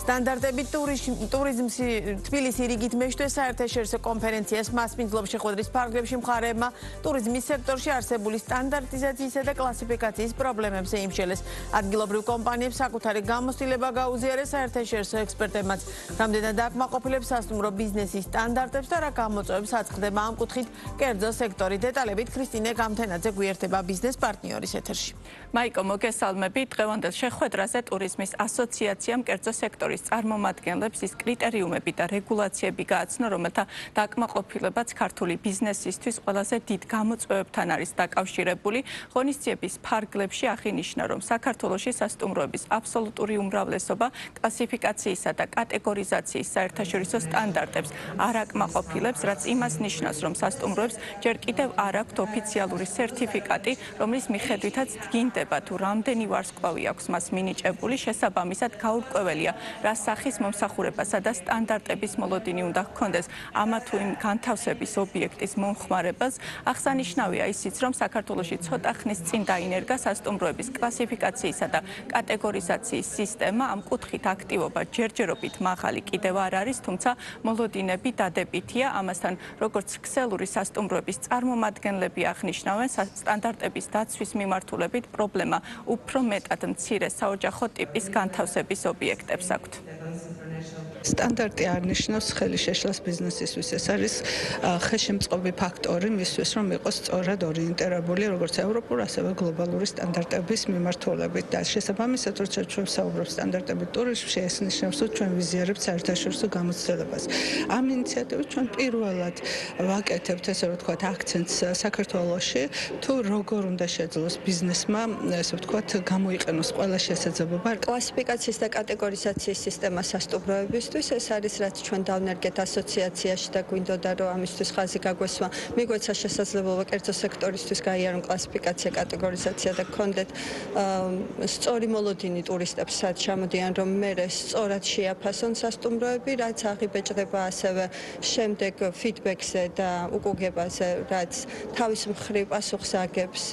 სტანდარტები ტურიზმში თბილისი რიგით მეშვიდე საერთაშორისო კონფერენციას მასპინძლობს შეხვედრის ფარგლებში მხარეებმა ტურიზმის სექტორში არსებული სტანდარტიზაციისა და კლასიფიკაციის პრობლემებზე იმშელეს. ადგილობრივ კომპანიებს საკუთარი გამოცდილება გაუზიარეს საერთაშორისო ექსპერტებმაც. რამდენად აკმაყოფილებს სასტუმრო ბიზნესის სტანდარტებს და რა გამოწვევებს აწყდება ამ კუთხით კერძო სექტორი. დეტალებით ქრისტინე გამთენაძე გვიერთება ბიზნეს პარტნიორის ეთერში. მაიკო, მოგესალმები. დღევანდელ შეხვედრაზე ტურიზმის ასოციაციამ კერძო სექტორის წარმომადგენლებს ის კრიტერიუმები და რეგულაციები გააცნო, რომელთა დაკმაყოფილებაც ქართული ბიზნესისთვის ყველაზე დიდ გამოწვევებთან არის დაკავშირებული. ღონისძიების ფარგლებში აღინიშნა, რომ საქართველოში სასტუმროების აბსოლუტური უმრავლესობა კლასიფიკაციისა და კატეგორიზაციის საერთაშორისო სტანდარტებს არ აკმაყოფილებს, რაც იმას ნიშნავს, რომ სასტუმროებს ჯერ კიდევ არ აქვთ ოფიციალური სერტიფიკატი, რომლის მიხედვითაც დგინდება თუ რამდენი ვარსკვლავი აქვს მას მინიჭებული, შესაბამისად გაურკვეველია, რა სახის მომსახურებასა და სტანდარტების მოლოდინი უნდა ჰქონდეს ამა თუ იმ განთავსების ობიექტის მომხმარებელს. აღსანიშნავია ისიც, რომ საქართველოში ცოტა ხნის წინ დაინერგა სასტუმროების კლასიფიკაციისა და კატეგორიზაციის სისტემა. ამ კუთხით აქტივობა ჯერჯერობით მაღალი კიდევ არ არის, თუმცა მოლოდინები დადებითია. ამასთან, როგორც ქსელური სასტუმროების წარმომადგენლები აღნიშნავენ, სტანდარტების დაცვის მიმართულებით პრობლემა უფრო მეტად მცირე საოჯახო ტიპის განთავსების ობიექტებს აქვთ. სტანდარტი არ ნიშნავს ხელი შეშლას ბიზნესისთვის. ეს არის ხელშემწყობი ფაქტორი მისთვის, რომ იყოს სწორად ორიენტირებული როგორც ევროპულ, ასევე გლობალური სტანდარტების მიმართულებით. და შესაბამისად, როცა ჩვენ ვსაუბრობთ სტანდარტებით ტურიზმში, ეს ნიშნავს, რომ ჩვენ ვიზიარებთ საერთაშორისო გამოცდილებას. ამ ინიციატივით ჩვენ პირველად ვაკეთებთ, ესე რომ ვთქვათ, აქცენტს საქართველოში, თუ როგორ უნდა შეძლოს ბიზნესმა, ესე ვთქვათ, გამოიყენოს ყველა შესაძლებლობა. კლასიფიკაციის და კატეგორიზაციის სისტემა სასტუმროებისთვის ეს არის, რაც ჩვენ დავნერგეთ ასოციაციაში და გვინდოდა, რომ ამისთვის ხაზი გაგვესვა. მიგვეცა შესაძლებლობა კერძო სექტორისთვის გაიარონ კლასიფიკაცია, კატეგორიზაცია და გქონდეთ სწორი მოლოდინი ტურისტებს, რაც ჩამოდიან, რომ მერე სწორად შეაფასონ სასტუმროები, რაც აღიბეჭდება ასევე შემდეგ ფიდბექზე და უკუგებაზე, რაც თავის მხრივ პასუხს აგებს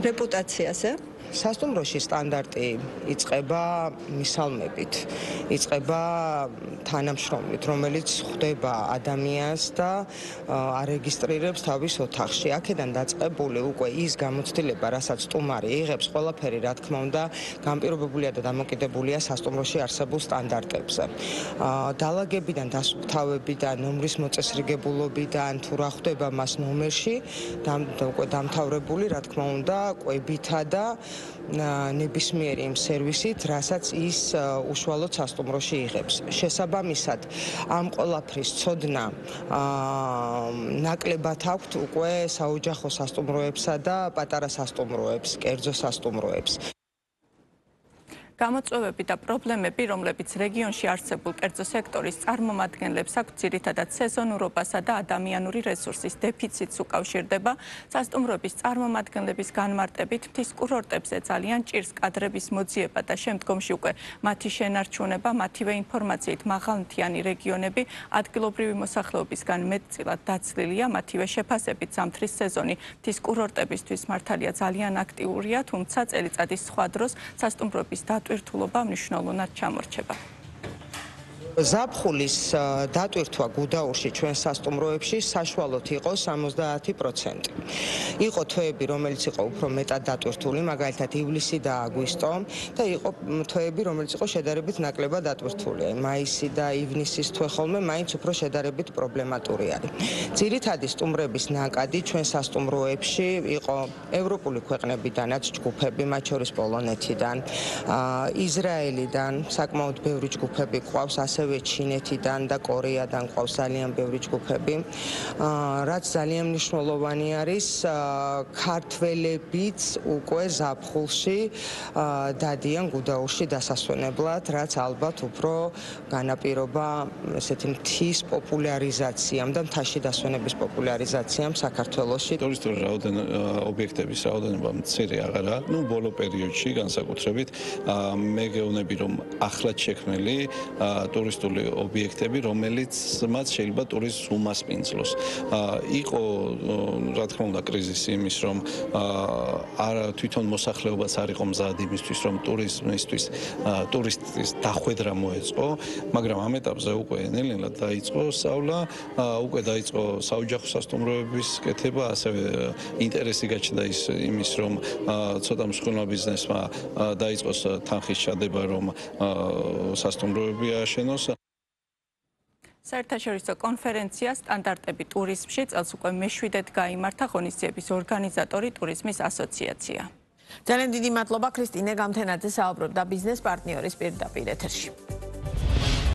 რეპუტაციაზე. სასტუმროში სტანდარტი იწყება მისალმებით, იწყება თანამშრომლით, რომელიც ხვდება ადამიანს და არეგისტრირებს თავის ოთახში. აქედან დაწყებული უკვე ის გამოცდილება, რასაც სტუმარი იღებს, ყველაფერი რა თქმა უნდა განპირობებულია და დამოკიდებულია სასტუმროში არსებულ სტანდარტებზე. დალაგებიდან, დასუფთავებიდან, ნომრის მოწესრიგებულობიდან, თუ რა ხვდება მას ნომერში, უკვე დამთავრებული, რა თქმა უნდა, კვებითა და ნებისმიერი იმ სერვისით, რასაც ის უშუალოდ სასტუმროში იღებს. შესაბამისად, ამ ყველაფრის ცოდნა ნაკლებად აქვთ უკვე საოჯახო სასტუმროებსა და პატარა სასტუმროებს, კერძო სასტუმროებს. გამოწვევები და პრობლემები, რომლებიც რეგიონში არსებულ კერძო სექტორის წარმომადგენლებს აქვთ, ძირითადად სეზონურობასა და ადამიანური რესურსის დეფიციტს უკავშირდება. სასტუმროების წარმომადგენლების განმარტებით, მთის კურორტებზე ძალიან ჭირს კადრების მოძიება და შემდგომში უკვე მათი შენარჩუნება, მათივე ინფორმაციით მაღალმთიანი რეგიონები ადგილობრივი მოსახლეობისგან მეტწილად დაცლილია, მათივე შეფასებით ზამთრის სეზონი მთის კურორტებისთვის მართალია ძალიან აქტიურია, თუმცა წელიწადის სხვა დროს სასტუმროების დატვირთულობა მნიშვნელოვნად ჩამორჩება. ზაფხულის დატვირთვა გუდაურში ჩვენ სასტუმროებში საშუალოდ იყო 70%. იყო თვეები, რომელიც იყო უფრო მეტად დატვირთული, მაგალითად ივლისი და აგვისტო და იყო თვეები, რომელიც იყო შედარებით ნაკლებად დატვირთული. მაისი და ივნისის თვე ხოლმე მაინც უფრო შედარებით პრობლემატური არის. ძირითადი სტუმრების ნაკადი ჩვენ სასტუმროებში იყო ევროპული ქვეყნებიდანაც ჯგუფები, მათ შორის პოლონეთიდან, ისრაელიდან, საკმაოდ ბევრი ჯგუფები ყავს, ასევე ჩინეთიდან და კორეიდან ყავს ძალიან ბევრი ჯგუფები. რაც ძალიან მნიშვნელოვანი არის, ქართველებიც უკვე ზაფხულში დადიან გუდაურში დასასვენებლად, რაც ალბათ უფრო განაპირობა ესეთი მთის პოპულარიზაციამ და მთაში დასვენების პოპულარიზაციამ საქართველოში. ტურისტული ობიექტების რაოდენობა მცირე აღარა. ბოლო პერიოდში განსაკუთრებით მე გეუბნები, რომ ახლად შექმნილი ტურისტული ტურისტული ობიექტები, რომელიც მათ შეიძლება ტურიზმს უმასპინძლოს. იყო რა თქმა უნდა კრიზისი იმის, რომ თვითონ მოსახლეობაც არ იყო მზად იმისთვის, რომ ტურისტის დახვედრა მოეწყო, მაგრამ ამ ეტაპზე უკვე ნელ-ნელა დაიწყო სწავლა, უკვე დაიწყო საოჯახო სასტუმროების კეთება, ასევე ინტერესი გაჩნდა იმის, რომ ცოტა მსხვილმა ბიზნესმა დაიწყოს თანხის ჩადება, რომ სასტუმროები ააშენოს. საერთაშორისო კონფერენცია სტანდარტები ტურიზმში წელს უკვე მე-7-ად გაიმართა ღონისძიების ორგანიზატორი ტურიზმის ასოციაცია. ძალიან დიდი მადლობა ქრისტინე გამთენაძე საუბრობდა ბიზნეს პარტნიორის პირდაპირ ეთერში.